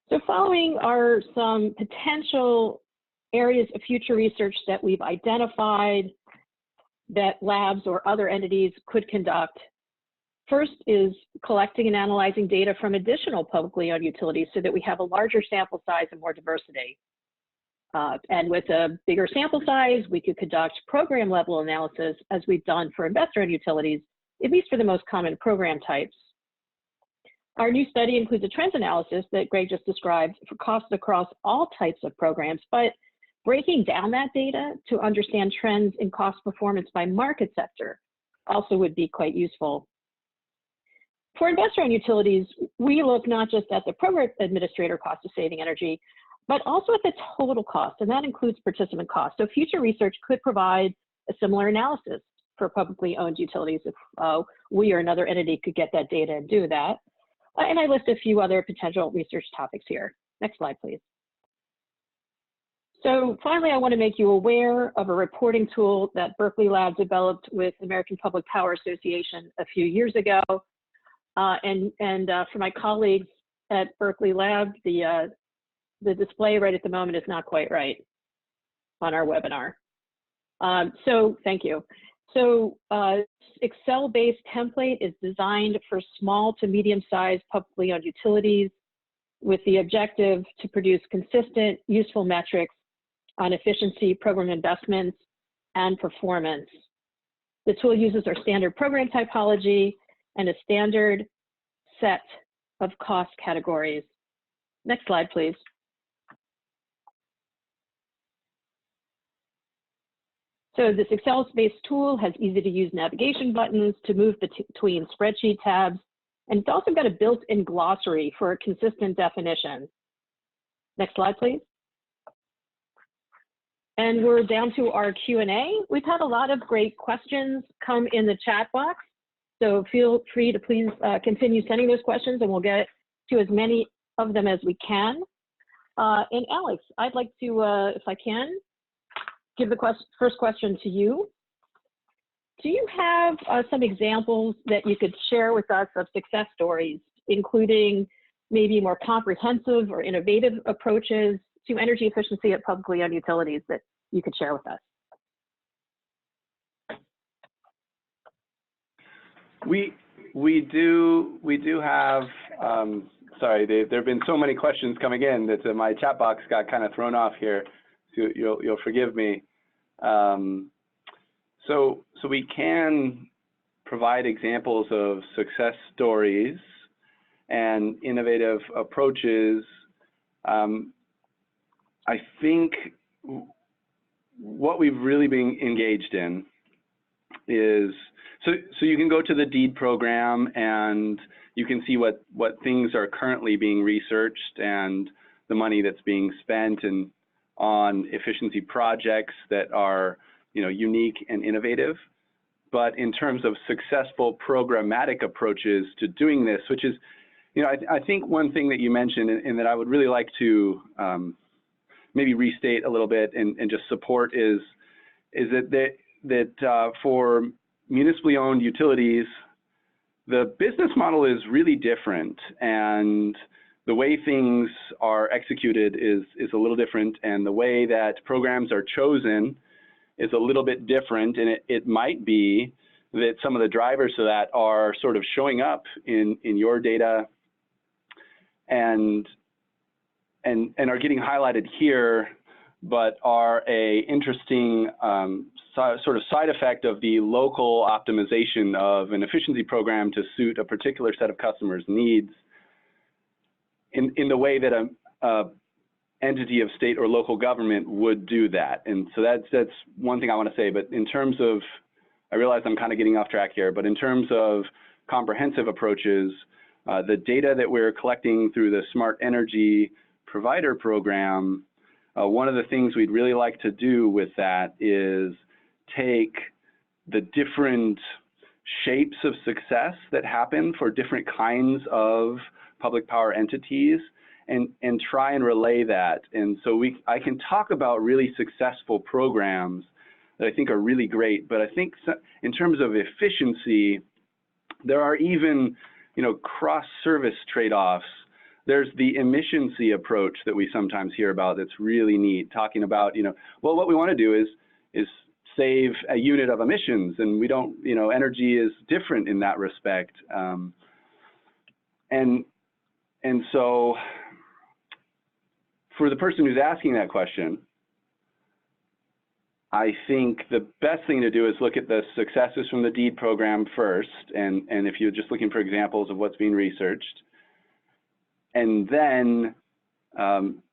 A: So following are some potential areas of future research that we've identified that labs or other entities could conduct. First is collecting and analyzing data from additional publicly owned utilities so that we have a larger sample size and more diversity. And with a bigger sample size, we could conduct program level analysis as we've done for investor-owned utilities, at least for the most common program types. Our new study includes a trends analysis that Greg just described for costs across all types of programs, but breaking down that data to understand trends in cost performance by market sector also would be quite useful. For investor-owned utilities, we look not just at the program administrator cost of saving energy, but also at the total cost, and that includes participant cost. So future research could provide a similar analysis for publicly owned utilities if we or another entity could get that data and do that. And I list a few other potential research topics here. Next slide, please. So finally, I want to make you aware of a reporting tool that Berkeley Lab developed with the American Public Power Association a few years ago. For my colleagues at Berkeley Lab, the display right at the moment is not quite right on our webinar. So thank you. So Excel-based template is designed for small to medium-sized publicly owned utilities with the objective to produce consistent, useful metrics on efficiency, program investments, and performance. The tool uses our standard program typology and a standard set of cost categories. Next slide, please. So this Excel-based tool has easy-to-use navigation buttons to move between spreadsheet tabs, and it's also got a built-in glossary for a consistent definition. Next slide, please. And we're down to our Q&A. We've had a lot of great questions come in the chat box, so feel free to please continue sending those questions, and we'll get to as many of them as we can. And Alex, I'd like to, if I can, give the first question to you. Do you have some examples that you could share with us of success stories, including maybe more comprehensive or innovative approaches to energy efficiency at publicly owned utilities that you could share with us?
B: We do have, sorry, there have been so many questions coming in that my chat box got kind of thrown off here, so you'll forgive me. So we can provide examples of success stories and innovative approaches. I think what we've really been engaged in is, so you can go to the DEED program and you can see what things are currently being researched and the money that's being spent and on efficiency projects that are, you know, unique and innovative. But in terms of successful programmatic approaches to doing this, which is, you know, I think one thing that you mentioned and that I would really like to maybe restate a little bit and just support is that for municipally owned utilities, the business model is really different, and the way things are executed is a little different, and the way that programs are chosen is a little bit different, and it might be that some of the drivers of that are sort of showing up in your data and are getting highlighted here, but are a interesting sort of side effect of the local optimization of an efficiency program to suit a particular set of customers' needs in the way that a entity of state or local government would do that. And so that's one thing I want to say. But in terms of, I realize I'm kind of getting off track here, but in terms of comprehensive approaches, the data that we're collecting through the Smart Energy Provider Program, one of the things we'd really like to do with that is take the different shapes of success that happen for different kinds of public power entities and try and relay that. And so I can talk about really successful programs that I think are really great, but I think in terms of efficiency, there are even, you know, cross-service trade-offs. There's the emissioncy approach that we sometimes hear about that's really neat, talking about, you know, well, what we want to do is save a unit of emissions, and we don't, you know, energy is different in that respect. And so for the person who's asking that question, I think the best thing to do is look at the successes from the DEED program first, and if you're just looking for examples of what's being researched, and then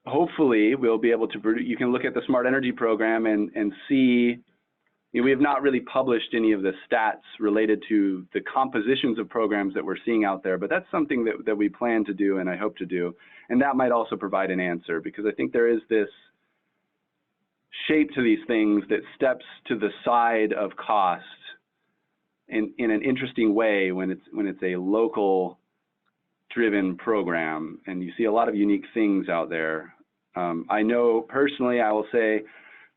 B: hopefully we'll be able to, you can look at the Smart Energy Program and see, you know, we have not really published any of the stats related to the compositions of programs that we're seeing out there, but that's something that we plan to do and I hope to do. And that might also provide an answer, because I think there is this shape to these things that steps to the side of cost in an interesting way when it's a local driven program, and you see a lot of unique things out there. I know personally, I will say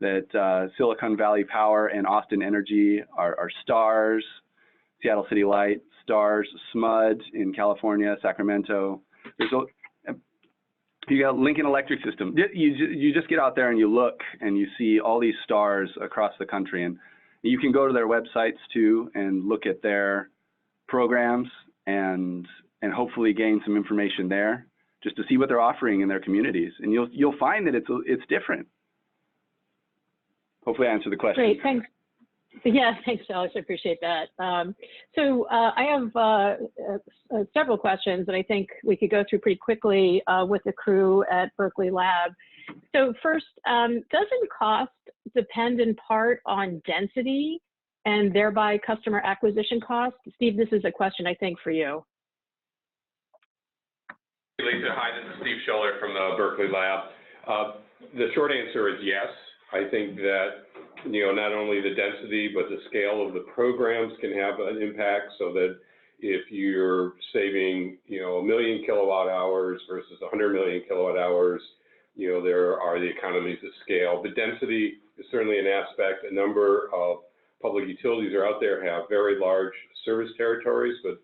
B: that Silicon Valley Power and Austin Energy are stars, Seattle City Light, stars, SMUD in California, Sacramento. You got Lincoln Electric System. You just get out there and you look and you see all these stars across the country, and you can go to their websites too and look at their programs and hopefully gain some information there just to see what they're offering in their communities. And you'll find that it's different. Hopefully I answered the question.
A: Great, thanks. Yeah, thanks, Alex. I appreciate that. So I have several questions that I think we could go through pretty quickly with the crew at Berkeley Lab. So first, doesn't cost depend in part on density and thereby customer acquisition cost? Steve, this is a question I think for you.
E: Lisa, hi, this is Steve Scholler from the Berkeley Lab. The short answer is yes. I think that, you know, not only the density, but the scale of the programs can have an impact, so that if you're saving, you know, 1 million kilowatt hours versus 100 million kilowatt hours, you know, there are the economies of scale. The density is certainly an aspect. A number of public utilities are out there, have very large service territories, but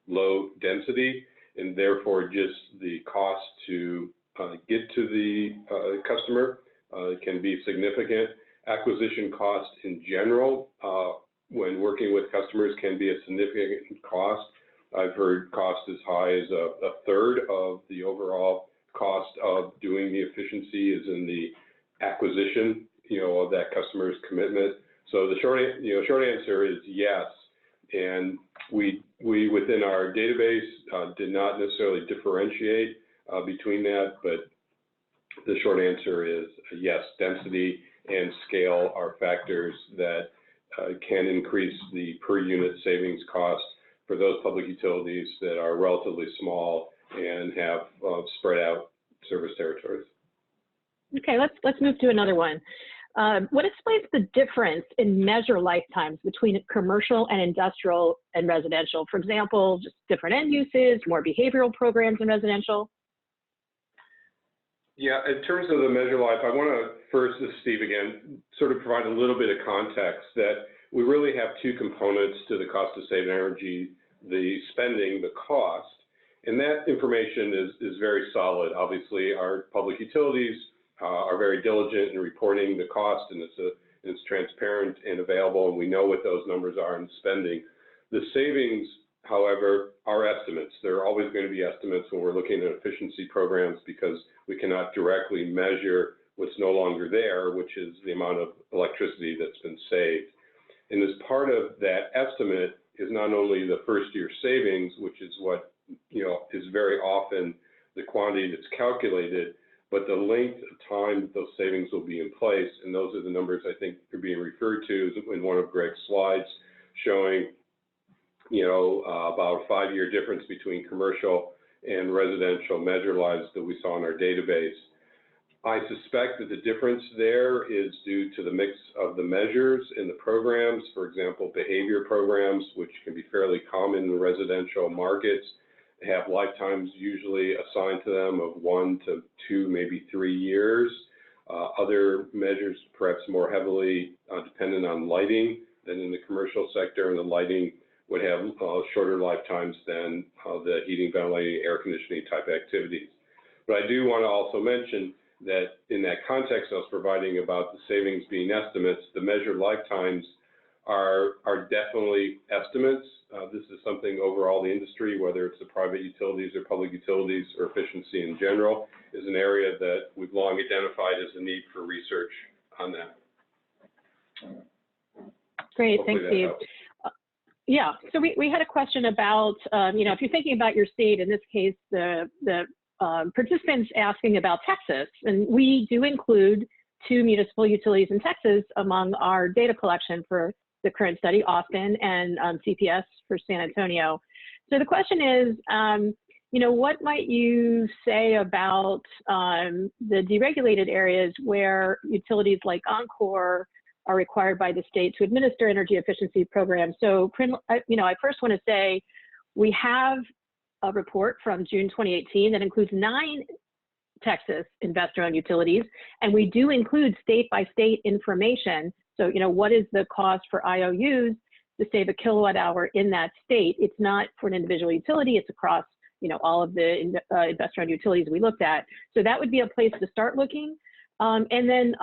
E: low density, and therefore just the cost to get to the customer can be significant. Acquisition cost in general, when working with customers, can be a significant cost. I've heard cost as high as a third of the overall cost of doing the efficiency is in the acquisition, you know, of that customer's commitment. So the short answer is yes. And we within our database did not necessarily differentiate between that, but the short answer is yes. Density and scale are factors that can increase the per unit savings cost for those public utilities that are relatively small and have spread out service territories.
A: Okay, let's move to another one. What explains the difference in measure lifetimes between commercial and industrial and residential? For example, just different end uses, more behavioral programs in residential?
E: Yeah, in terms of the measure life, I want to first, this is Steve again, sort of provide a little bit of context that we really have two components to the cost of saving energy, the spending, the cost, and that information is very solid. Obviously, our public utilities are very diligent in reporting the cost, and it's transparent and available, and we know what those numbers are in spending. The savings, however, are estimates. There are always going to be estimates when we're looking at efficiency programs because we cannot directly measure what's no longer there, which is the amount of electricity that's been saved. And as part of that estimate is not only the first year savings, which is what is very often the quantity that's calculated, but the length of time that those savings will be in place, and those are the numbers I think are being referred to in one of Greg's slides, showing about a 5-year difference between commercial and residential measure lives that we saw in our database. I suspect that the difference there is due to the mix of the measures in the programs. For example, behavior programs, which can be fairly common in the residential markets, have lifetimes usually assigned to them of 1 to 2, maybe 3 years. Other measures, perhaps more heavily dependent on lighting than in the commercial sector, and the lighting would have shorter lifetimes than the heating, ventilating, air conditioning type activities. But I do want to also mention that in that context I was providing about the savings being estimates, the measured lifetimes are definitely estimates. This is something overall the industry, whether it's the private utilities or public utilities or efficiency in general, is an area that we've long identified as a need for research on that.
A: Great,
E: Hopefully
A: thanks, Steve. Yeah, so we had a question about, if you're thinking about your state, in this case, the participants asking about Texas, and we do include 2 municipal utilities in Texas among our data collection for the current study, Austin and CPS for San Antonio. So the question is, what might you say about the deregulated areas where utilities like Oncor are required by the state to administer energy efficiency programs? So, I first want to say we have a report from June 2018 that includes 9 Texas investor-owned utilities, and we do include state-by-state information. So, what is the cost for IOUs to save a kilowatt hour in that state? It's not for an individual utility, it's across, all of the investor-owned utilities we looked at. So that would be a place to start looking. And then,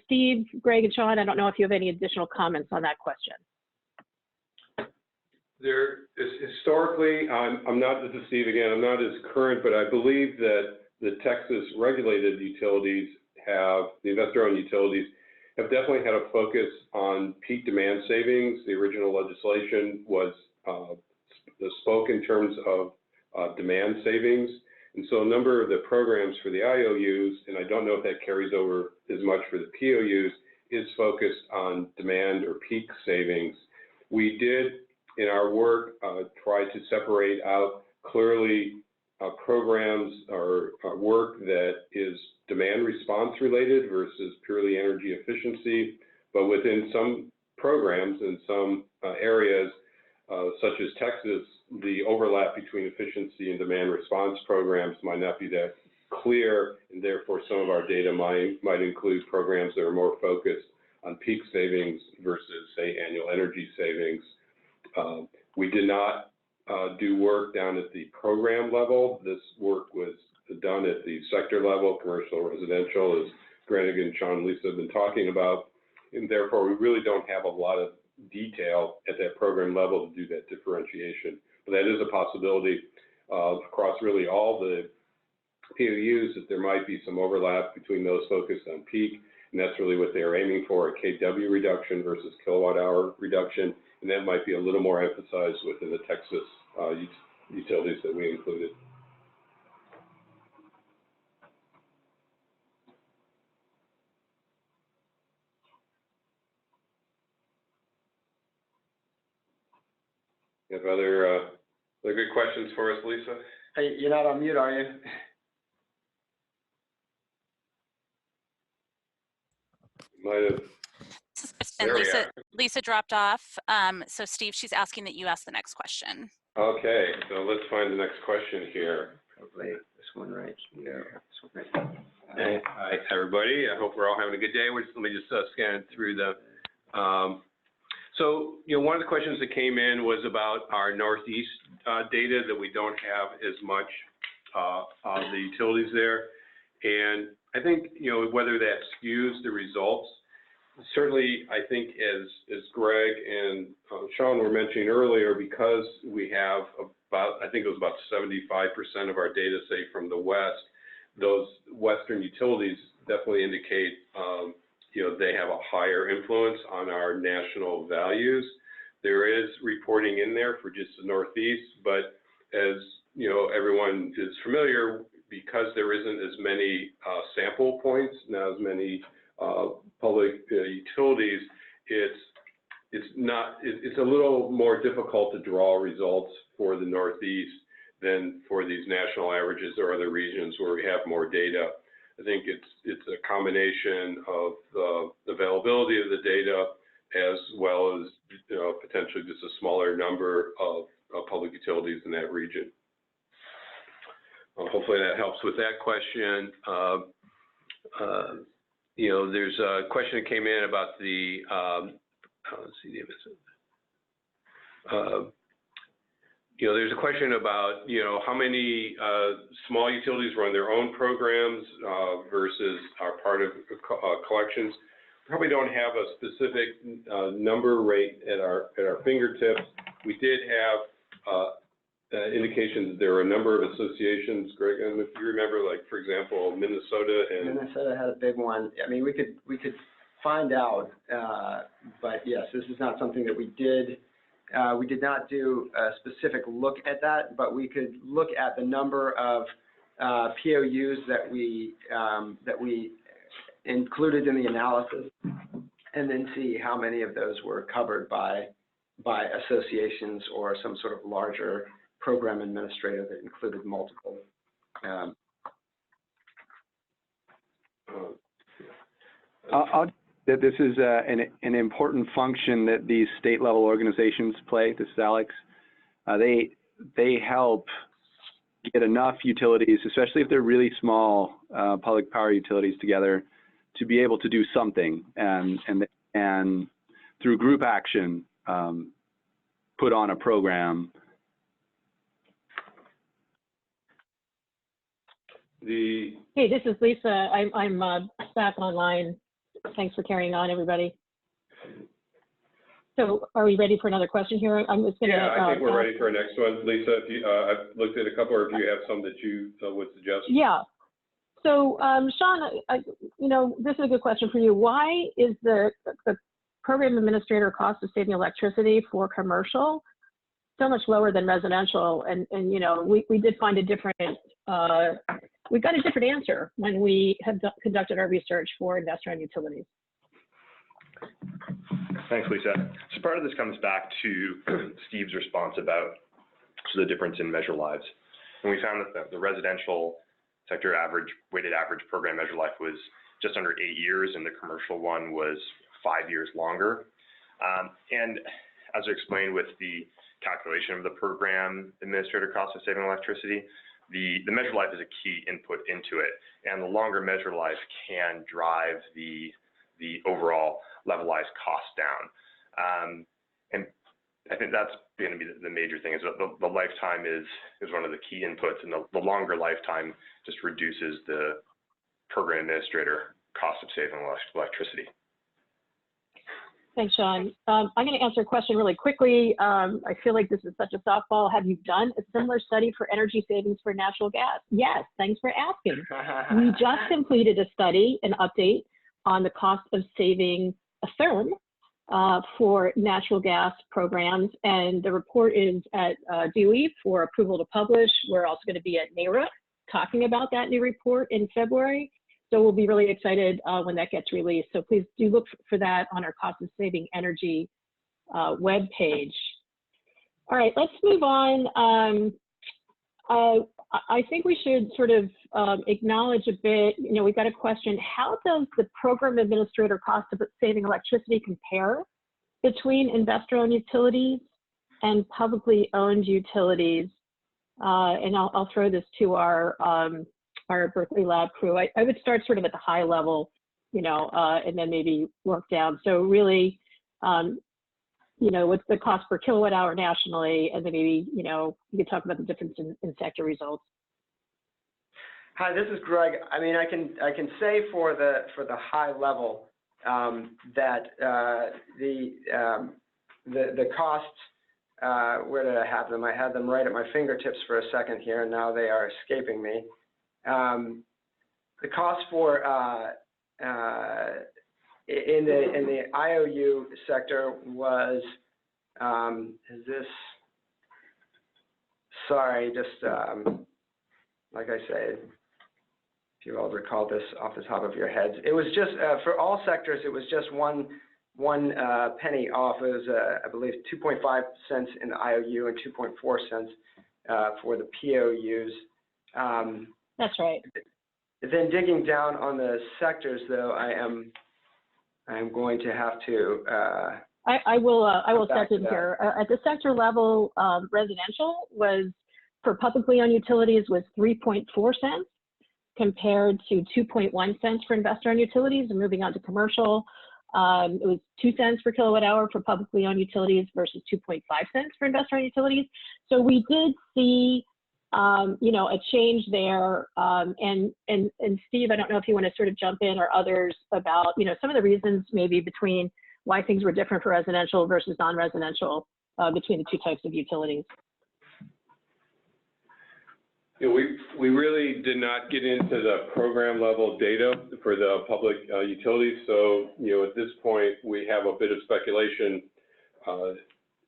A: Steve, Greg, and Sean, I don't know if you have any additional comments on that question.
E: There is historically, this is Steve again, I'm not as current, but I believe that the Texas regulated utilities the investor-owned utilities have definitely had a focus on peak demand savings. The original legislation was spoke in terms of demand savings. And so a number of the programs for the IOUs, and I don't know if that carries over as much for the POUs, is focused on demand or peak savings. We did, in our work, try to separate out clearly programs or work that is demand response related versus purely energy efficiency. But within some programs and some areas, such as Texas, the overlap between efficiency and demand response programs might not be that clear, and therefore some of our data might include programs that are more focused on peak savings versus, say, annual energy savings. We did not do work down at the program level. This work was done at the sector level, commercial, residential, as Granigan, Sean, and Lisa have been talking about, and therefore we really don't have a lot of detail at that program level to do that differentiation. But that is a possibility across really all the POUs, that there might be some overlap between those focused on peak, and that's really what they're aiming for, a kW reduction versus kilowatt-hour reduction, and that might be a little more emphasized within the Texas utilities that we included. You have other good questions for us, Lisa?
D: Hey, you're not on mute, are you?
E: Might have.
F: And Lisa dropped off. So Steve, she's asking that you ask the next question.
E: Okay, so let's find the next question here.
D: Probably this one right here. This one right
E: Hey, hi, everybody. I hope we're all having a good day. Let me just scan through the. So, one of the questions that came in was about our Northeast data, that we don't have as much of the utilities there. And I think, whether that skews the results, certainly I think as Greg and Sean were mentioning earlier, because we have about, I think it was about 75% of our data, say, from the West, those Western utilities definitely indicate, they have a higher influence on our national values. There is reporting in there for just the Northeast, but as everyone is familiar, because there isn't as many sample points, not as many public utilities, it's a little more difficult to draw results for the Northeast than for these national averages or other regions where we have more data. I think it's a combination of the availability of the data, as well as potentially just a smaller number of public utilities in that region. Hopefully that helps with that question. There's a question that came in about the let's see, there's a question about, how many small utilities run their own programs versus are part of collections. Probably don't have a specific number rate at our fingertips. We did have indications that there are a number of associations. Greg, and if you remember, like, for example, Minnesota had a big one. I mean, we could find out, but yes, this is not something that we did. We did not do a specific look at that, but we could look at the number of POUs that we included in the analysis, and then see how many of those were covered by associations or some sort of larger program administrator that included multiple.
B: That this is an important function that these state level organizations play. This is Alex. They help get enough utilities, especially if they're really small public power utilities, together to be able to do something, and through group action put on a program.
A: Hey, this is Lisa. I'm back online. Thanks for carrying on, everybody. So are we ready for another question here? I'm just going to.
E: Yeah, I think we're ready for our next one. Lisa, if you, I've looked at a couple, or if you have some that you would suggest.
A: Yeah. So, Sean, this is a good question for you. Why is the program administrator cost of saving electricity for commercial so much lower than residential? And we did find a different, we got a different answer when we have conducted our research for investor-owned utilities.
C: Thanks, Lisa. So part of this comes back to Steve's response about the difference in measure lives. And we found that the residential sector weighted average program measure life was just under 8 years, and the commercial one was 5 years longer. And as I explained with the calculation of the program administrator cost of saving electricity, the measure life is a key input into it, and the longer measure life can drive the overall levelized cost down. And I think that's going to be the major thing, is the lifetime is one of the key inputs, and the longer lifetime just reduces the program administrator cost of saving electricity.
A: Thanks, Sean. I'm going to answer a question really quickly. I feel like this is such a softball. Have you done a similar study for energy savings for natural gas? Yes, thanks for asking. We just completed a study, an update on the cost of saving a therm for natural gas programs, and the report is at DOE for approval to publish. We're also going to be at NARUC talking about that new report in February. So we'll be really excited when that gets released. So please do look for that on our cost of saving energy webpage. All right, let's move on. I think we should sort of acknowledge a bit, you know, we've got a question, how does the program administrator cost of saving electricity compare between investor-owned utilities and publicly owned utilities? And I'll throw this to our Berkeley Lab crew. I would start sort of at the high level, you know, and then maybe work down. So really, you know, what's the cost per kilowatt hour nationally, and then maybe, you know, you could talk about the difference in sector results.
D: Hi, this is Greg. I mean, I can say for the high level that the costs. Where did I have them? I had them right at my fingertips for a second here, and now they are escaping me. The cost for in the IOU sector was, is this, sorry, just like I say, if you all recall this off the top of your heads, it was just, for all sectors, it was just one penny off. It was, I believe, 2.5 cents in the IOU and 2.4 cents for the POUs.
A: That's right.
D: Then digging down on the sectors, though, I am going to have to.
A: I will step in here. At the sector level, residential was, for publicly owned utilities, was 3.4 cents compared to 2.1 cents for investor-owned utilities. And moving on to commercial, it was 2 cents per kilowatt hour for publicly owned utilities versus 2.5 cents for investor-owned utilities. So we did see, you know, a change there. And Steve, I don't know if you want to sort of jump in, or others, about, you know, some of the reasons maybe between why things were different for residential versus non-residential between the two types of utilities.
E: You know, we really did not get into the program level data for the public utilities. So, you know, at this point, we have a bit of speculation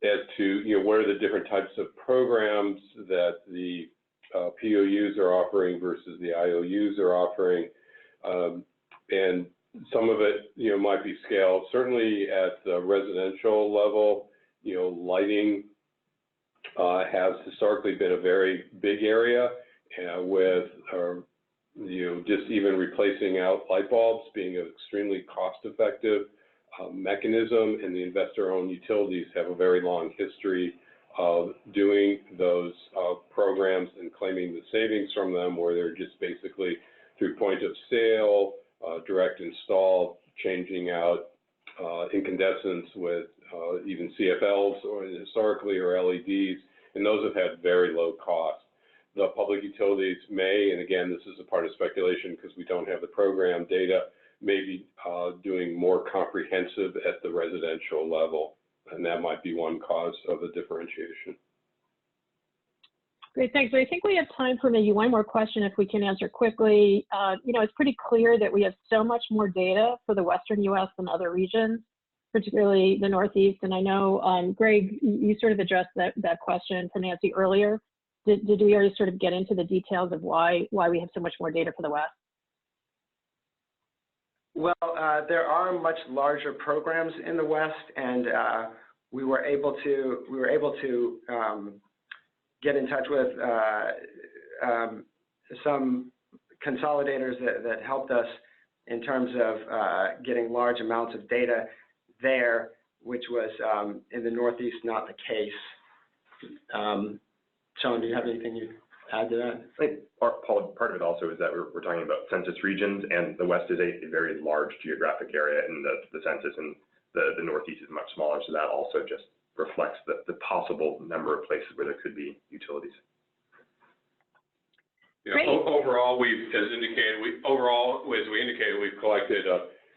E: as to, you know, what are the different types of programs that the POUs are offering versus the IOUs are offering. And some of it, you know, might be scaled. Certainly at the residential level, you know, lighting has historically been a very big area, with, you know, just even replacing out light bulbs being an extremely cost-effective mechanism, and the investor-owned utilities have a very long history of doing those programs and claiming the savings from them, where they're just basically through point of sale, direct install, changing out incandescents with even CFLs or historically, or LEDs, and those have had very low cost. The public utilities may, and again, this is a part of speculation because we don't have the program data, may be doing more comprehensive at the residential level, and that might be one cause of the differentiation.
A: Great, thanks. I think we have time for maybe one more question if we can answer quickly. You know, it's pretty clear that we have so much more data for the Western US than other regions, particularly the Northeast. And I know, Greg, you sort of addressed that question for Nancy earlier. Did we already sort of get into the details of why we have so much more data for the West?
D: Well, there are much larger programs in the West, and we were able to get in touch with some consolidators that helped us in terms of getting large amounts of data there, which was in the Northeast not the case. Sean, do you have anything you'd add to that?
C: I think part of it also is that we're talking about census regions, and the West is a very large geographic area, and the census in the Northeast is much smaller, so that also just reflects the possible number of places where there could be utilities.
E: Yeah, overall, as we indicated, we've collected,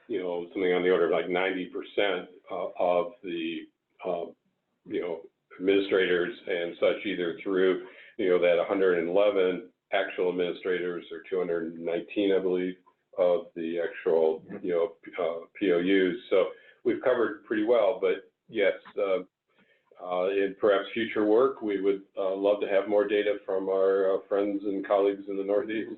E: you know, something on the order of like 90% of the, you know, administrators and such, either through, you know, that 111 actual administrators, or 219, I believe, of the actual, you know, POUs. So we've covered pretty well, but yes, in perhaps future work, we would love to have more data from our friends and colleagues in the Northeast.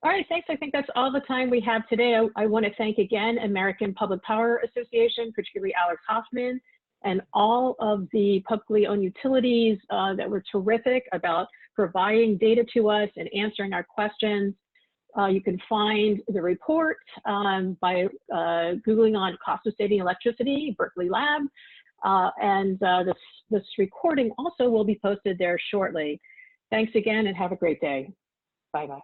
A: All right, thanks. I think that's all the time we have today. I want to thank again American Public Power Association, particularly Alex Hoffman, and all of the publicly owned utilities that were terrific about providing data to us and answering our questions. You can find the report by Googling on cost of saving electricity, Berkeley Lab. This recording also will be posted there shortly. Thanks again and have a great day. Bye-bye.